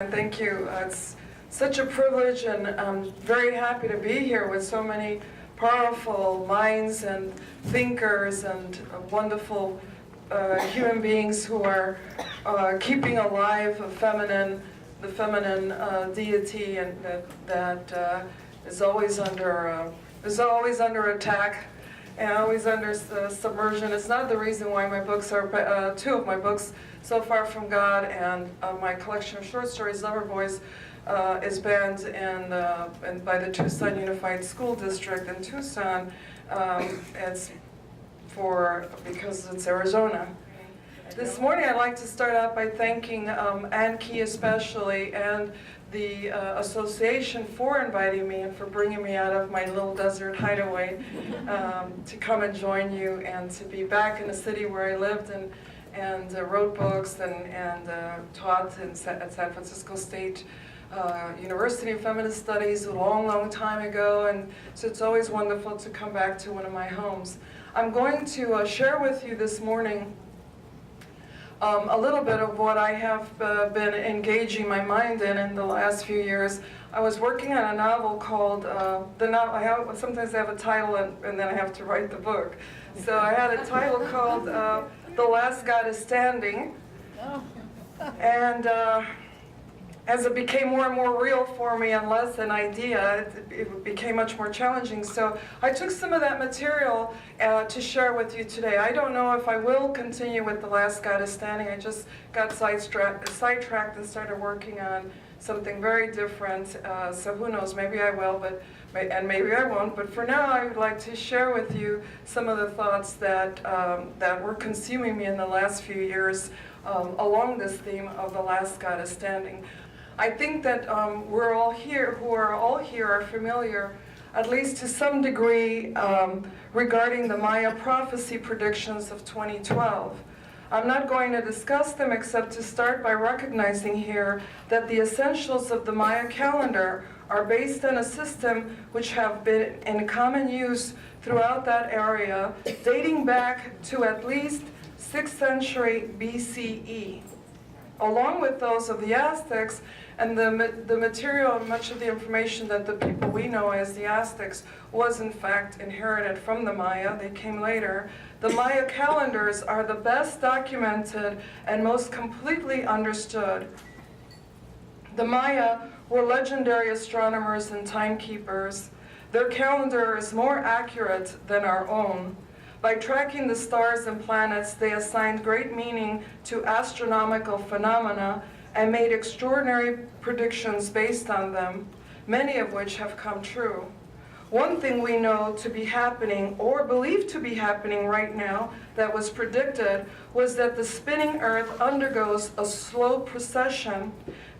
Thank you. It's such a privilege, and I'm very happy to be here with so many powerful minds and thinkers and wonderful human beings who are keeping alive the feminine deity, and that is always under attack and always under submersion. It's not the reason why my books are two of my books, So Far From God, and my collection of short stories, Lover Boys, is banned and by the Tucson Unified School District in Tucson. It's because it's Arizona. This morning I'd like to start out by thanking Ann Key especially, and the association for inviting me and for bringing me out of my little desert hideaway to come and join you and to be back in the city where I lived and wrote books and taught at San Francisco State University of Feminist Studies a long time ago, and so it's always wonderful to come back to one of my homes. I'm going to share with you this morning a little bit of what I have been engaging my mind in the last few years. I was working on a novel called, sometimes I have a title and then I have to write the book. So I had a title called The Last God Is Standing. And as it became more and more real for me and less an idea, it became much more challenging. So I took some of that material to share with you today. I don't know if I will continue with The Last God Is Standing. I just got sidetracked and started working on something very different. So who knows, maybe I will, and maybe I won't. But for now, I would like to share with you some of the thoughts that were consuming me in the last few years along this theme of The Last God Is Standing. I think that we're all here, are familiar, at least to some degree, regarding the Maya prophecy predictions of 2012. I'm not going to discuss them except to start by recognizing here that the essentials of the Maya calendar are based on a system which have been in common use throughout that area, dating back to at least 6th century BCE. Along with those of the Aztecs, and the material and much of the information that the people we know as the Aztecs was in fact inherited from the Maya. They came later. The Maya calendars are the best documented and most completely understood. The Maya were legendary astronomers and timekeepers. Their calendar is more accurate than our own. By tracking the stars and planets, they assigned great meaning to astronomical phenomena and made extraordinary predictions based on them, many of which have come true. One thing we know to be happening, or believed to be happening right now, that was predicted, was that the spinning Earth undergoes a slow precession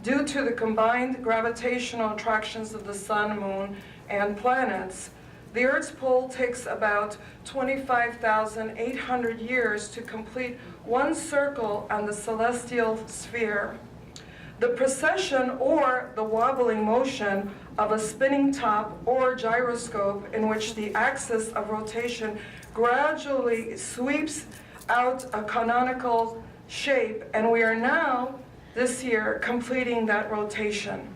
due to the combined gravitational attractions of the sun, moon, and planets. The Earth's pole takes about 25,800 years to complete one circle on the celestial sphere. The precession, or the wobbling motion of a spinning top or gyroscope in which the axis of rotation gradually sweeps out a canonical shape, and we are now, this year, completing that rotation.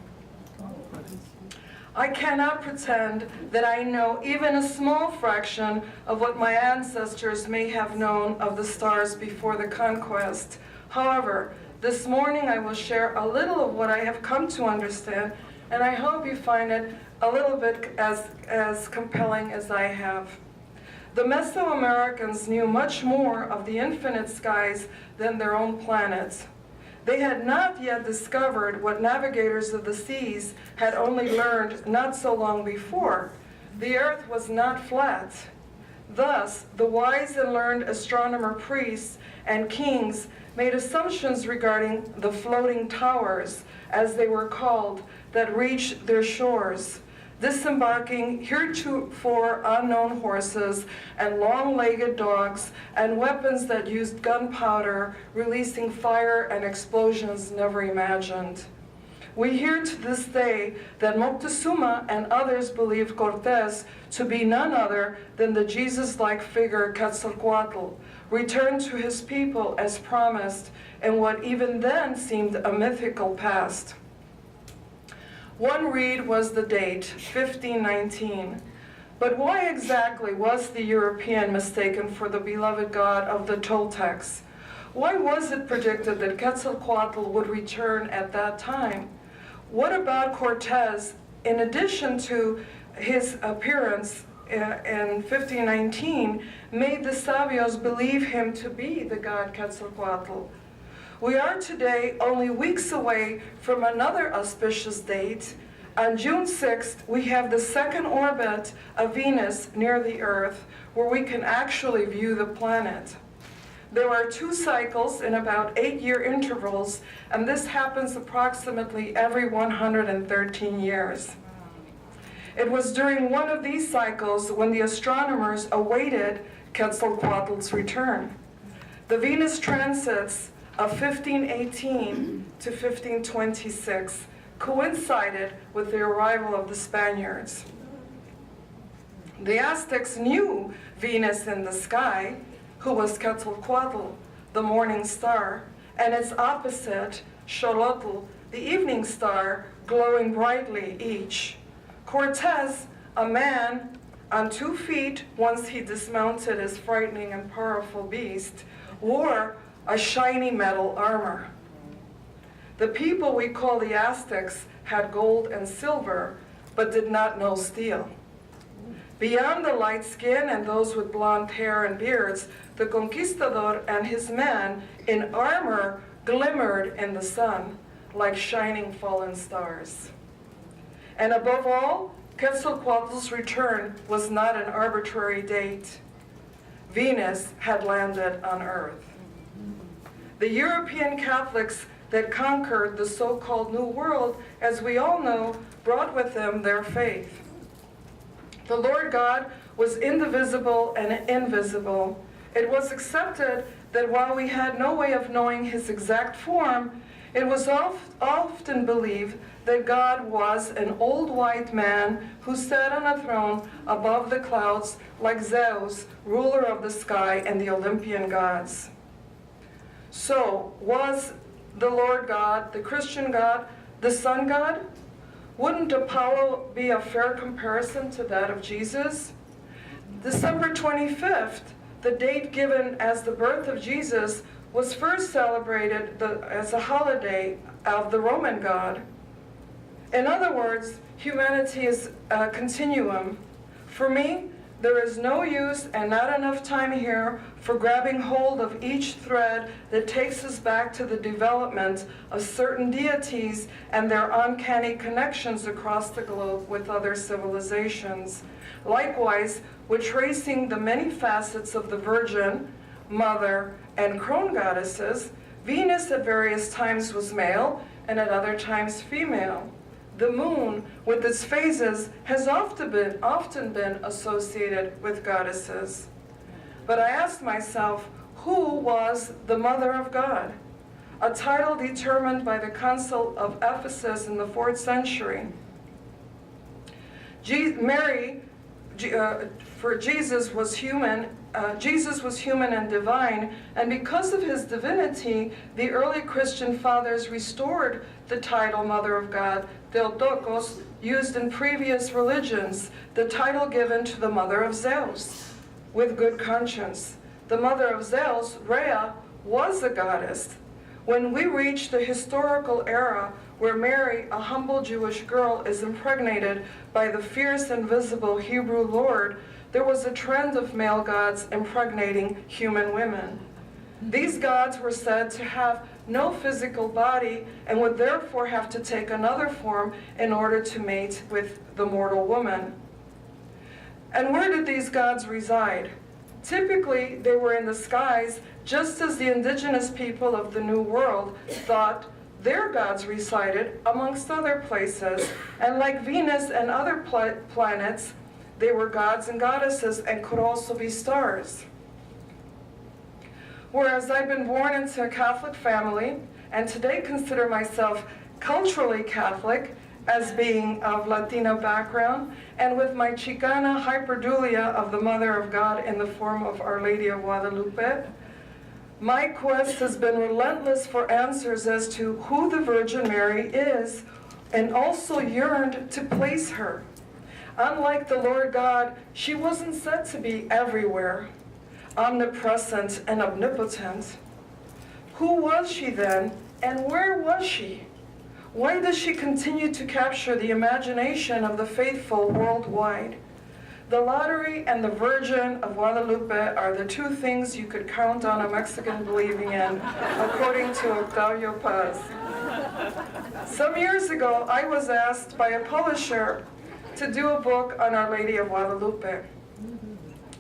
I cannot pretend that I know even a small fraction of what my ancestors may have known of the stars before the conquest. However, this morning I will share a little of what I have come to understand, and I hope you find it a little bit as compelling as I have. The Mesoamericans knew much more of the infinite skies than their own planets. They had not yet discovered what navigators of the seas had only learned not so long before. The Earth was not flat. Thus, the wise and learned astronomer priests and kings made assumptions regarding the floating towers, as they were called, that reached their shores, disembarking heretofore unknown horses and long-legged dogs and weapons that used gunpowder, releasing fire and explosions never imagined. We hear to this day that Moctezuma and others believed Cortés to be none other than the Jesus-like figure Quetzalcoatl, returned to his people as promised in what even then seemed a mythical past. One read was the date, 1519. But why exactly was the European mistaken for the beloved God of the Toltecs? Why was it predicted that Quetzalcoatl would return at that time? What about Cortez, in addition to his appearance in 1519, made the Sabios believe him to be the god Quetzalcoatl? We are today only weeks away from another auspicious date. On June 6th, we have the second orbit of Venus near the Earth, where we can actually view the planet. There are 2 cycles in about 8-year intervals, and this happens approximately every 113 years. It was during one of these cycles when the astronomers awaited Quetzalcoatl's return. The Venus transits of 1518 to 1526 coincided with the arrival of the Spaniards. The Aztecs knew Venus in the sky, who was Quetzalcoatl, the morning star, and its opposite, Xolotl, the evening star, glowing brightly each. Cortez, a man on 2 feet once he dismounted his frightening and powerful beast, wore a shiny metal armor. The people we call the Aztecs had gold and silver, but did not know steel. Beyond the light skin and those with blonde hair and beards, the conquistador and his men in armor glimmered in the sun like shining fallen stars. And above all, Quetzalcoatl's return was not an arbitrary date. Venus had landed on Earth. The European Catholics that conquered the so-called New World, as we all know, brought with them their faith. The Lord God was indivisible and invisible. It was accepted that while we had no way of knowing his exact form, it was often believed that God was an old white man who sat on a throne above the clouds like Zeus, ruler of the sky and the Olympian gods. So, was the Lord God, the Christian God, the Sun God? Wouldn't Apollo be a fair comparison to that of Jesus? December 25th, the date given as the birth of Jesus, was first celebrated as a holiday of the Roman God. In other words, humanity is a continuum. For me, there is no use and not enough time here for grabbing hold of each thread that takes us back to the development of certain deities and their uncanny connections across the globe with other civilizations. Likewise, with tracing the many facets of the Virgin, Mother, and Crone goddesses, Venus at various times was male and at other times female. The moon, with its phases, has often been associated with goddesses. But I asked myself, who was the Mother of God? A title determined by the Council of Ephesus in the 4th century. For Jesus was human and divine, and because of his divinity, the early Christian fathers restored the title Mother of God, Theotokos, used in previous religions, the title given to the mother of Zeus, with good conscience. The mother of Zeus, Rhea, was a goddess. When we reach the historical era where Mary, a humble Jewish girl, is impregnated by the fierce and visible Hebrew Lord, there was a trend of male gods impregnating human women. These gods were said to have no physical body and would therefore have to take another form in order to mate with the mortal woman. And where did these gods reside? Typically, they were in the skies, just as the indigenous people of the New World thought their gods resided amongst other places. And like Venus and other planets, they were gods and goddesses and could also be stars. Whereas I've been born into a Catholic family, and today consider myself culturally Catholic, as being of Latino background, and with my Chicana hyperdulia of the Mother of God in the form of Our Lady of Guadalupe, my quest has been relentless for answers as to who the Virgin Mary is, and also yearned to place her. Unlike the Lord God, she wasn't said to be everywhere, omnipresent and omnipotent. Who was she then, and where was she? Why does she continue to capture the imagination of the faithful worldwide? The lottery and the Virgin of Guadalupe are the two things you could count on a Mexican believing in, according to Octavio Paz. Some years ago, I was asked by a publisher to do a book on Our Lady of Guadalupe.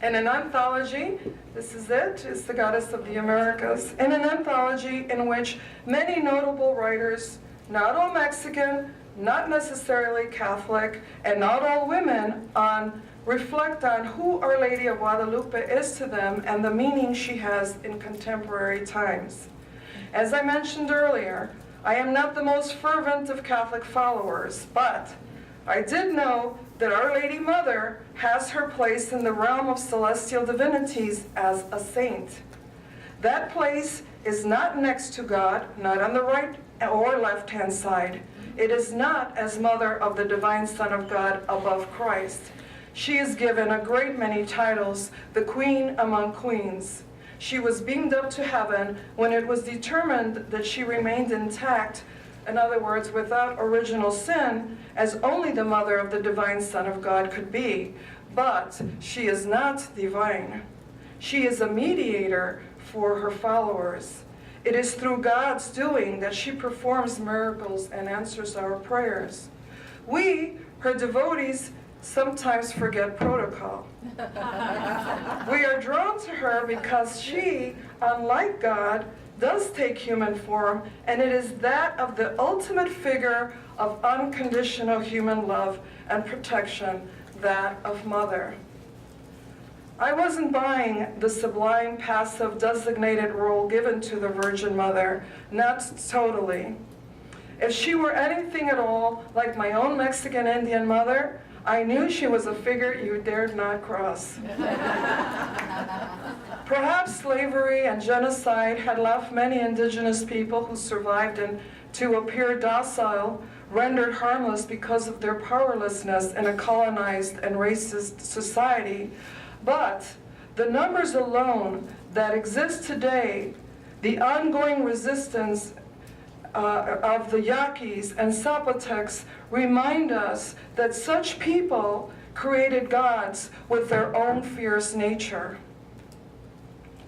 In an anthology, this is it, it's the Goddess of the Americas, in an anthology in which many notable writers, not all Mexican, not necessarily Catholic, and not all women, reflect on who Our Lady of Guadalupe is to them and the meaning she has in contemporary times. As I mentioned earlier, I am not the most fervent of Catholic followers, but I did know that Our Lady Mother has her place in the realm of celestial divinities as a saint. That place is not next to God, not on the right or left-hand side. It is not as Mother of the Divine Son of God above Christ. She is given a great many titles, the Queen among Queens. She was beamed up to heaven when it was determined that she remained intact, in other words, without original sin, as only the Mother of the Divine Son of God could be. But she is not divine. She is a mediator for her followers. It is through God's doing that she performs miracles and answers our prayers. We, her devotees, sometimes forget protocol. We are drawn to her because she, unlike God, does take human form, and it is that of the ultimate figure of unconditional human love and protection, that of Mother. I wasn't buying the sublime, passive, designated role given to the Virgin Mother, not totally. If she were anything at all like my own Mexican Indian mother, I knew she was a figure you dared not cross. Perhaps slavery and genocide had left many indigenous people who survived and to appear docile, rendered harmless because of their powerlessness in a colonized and racist society. But the numbers alone that exist today, the ongoing resistance of the Yaquis and Zapotecs remind us that such people created gods with their own fierce nature.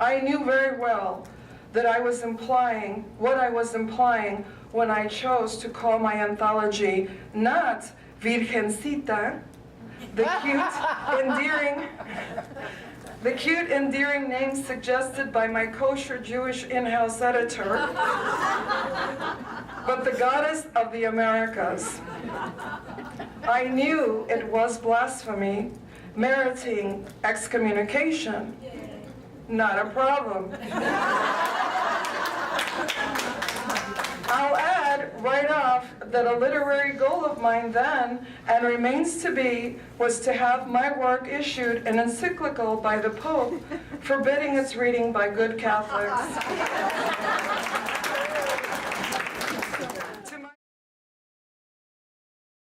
I knew very well that I was implying what I was implying when I chose to call my anthology not Virgencita, the cute, endearing name suggested by my kosher Jewish in-house editor, but the Goddess of the Americas. I knew it was blasphemy, meriting excommunication. Not a problem. I'll add right off that a literary goal of mine then, and remains to be, was to have my work issued an encyclical by the Pope, forbidding its reading by good Catholics.